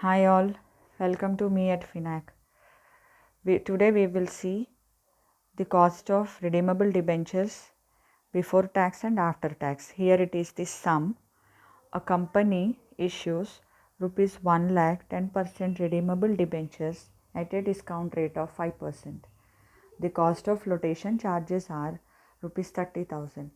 Hi all, welcome to me at Finac. Today we will see the cost of redeemable debentures before tax and after tax. Here it is the sum. A company issues rupees 1 lakh 10% redeemable debentures at a discount rate of 5%. The cost of flotation charges are rupees 30,000.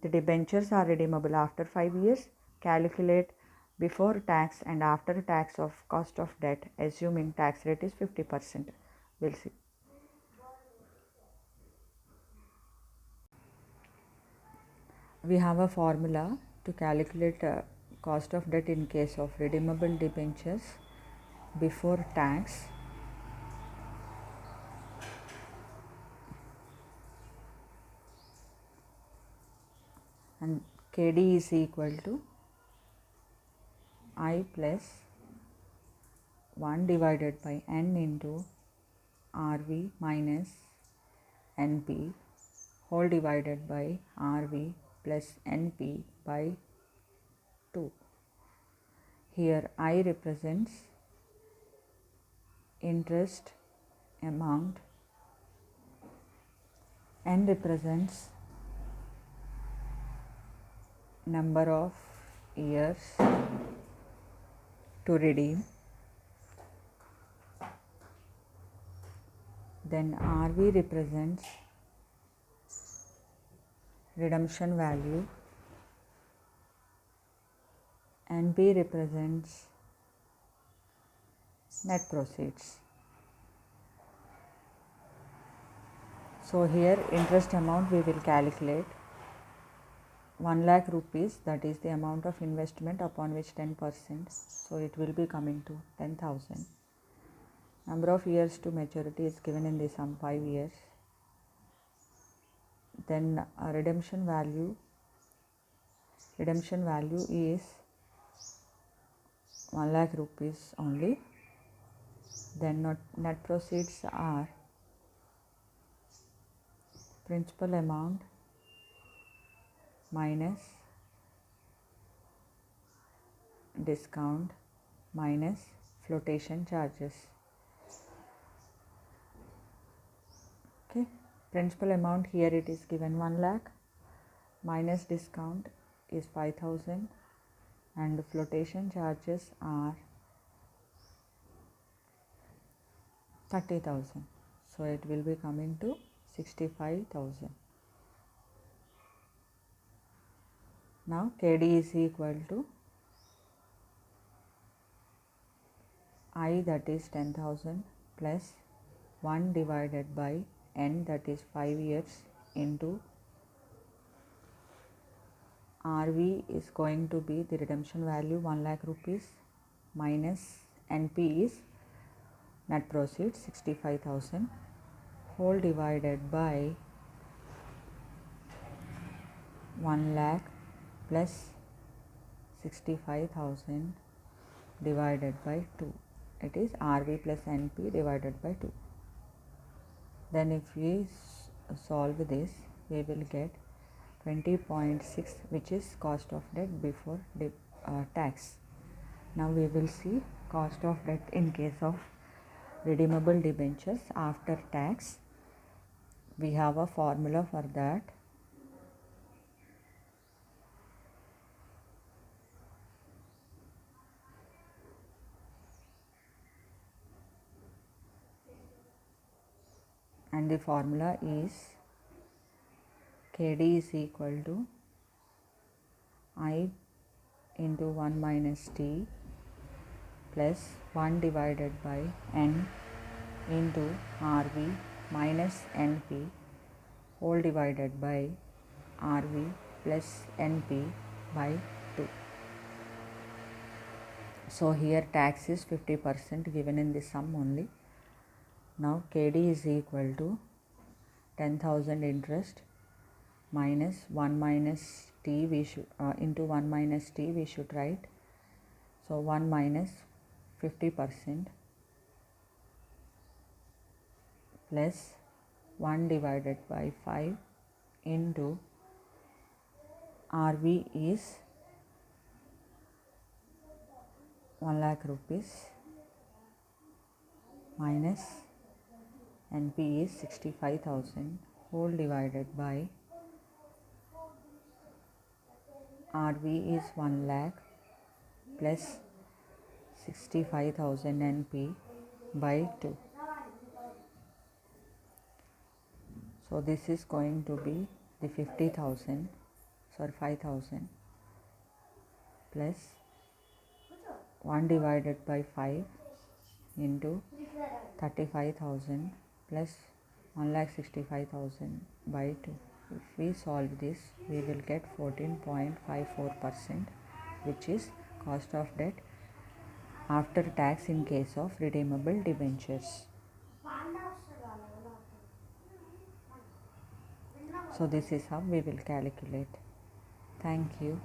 The debentures are redeemable after 5 years. Calculate before tax and after tax of cost of debt, assuming tax rate is 50%. We'll see. We have a formula to calculate cost of debt in case of redeemable debentures before tax. And KD is equal to I plus 1 divided by N into RV minus NP whole divided by RV plus NP by 2. Here I represents interest amount, N represents number of years to redeem, then RV represents redemption value, NP represents net proceeds. So here interest amount we will calculate 1 lakh rupees, that is the amount of investment upon which 10%, so it will be coming to 10,000. Number of years to maturity is given in the sum 5 years. Then redemption value is 1 lakh rupees only. Then net proceeds are principal amount minus discount minus flotation charges. Okay, principal amount here it is given 1 lakh minus discount is 5,000 and flotation charges are 30,000. So it will be coming to 65,000. Now KD is equal to I, that is 10,000 plus 1 divided by N, that is 5 years, into RV is going to be the redemption value 1 lakh rupees minus NP is net proceeds 65,000 whole divided by 1 lakh plus 65,000 divided by 2. It is RV plus NP divided by 2. Then if we solve this, we will get 20.6, which is cost of debt before tax. Now we will see cost of debt in case of redeemable debentures after tax. We have a formula for that. And the formula is KD is equal to I into 1 minus T plus 1 divided by N into RV minus NP whole divided by RV plus NP by 2. So here tax is 50% given in the sum only. Now KD is equal to 10,000 interest minus 1 minus T we should into 1 minus T we should write. So 1 minus 50% plus 1 divided by 5 into RV is 1 lakh rupees minus NP is 65,000 whole divided by RV is 1 lakh plus 65,000 NP by 2. So this is going to be the 5,000 plus 1 divided by 5 into 35,000 plus 1,65,000 by 2. If we solve this, we will get 14.54%, which is cost of debt after tax in case of redeemable debentures. So this is how we will calculate. Thank you.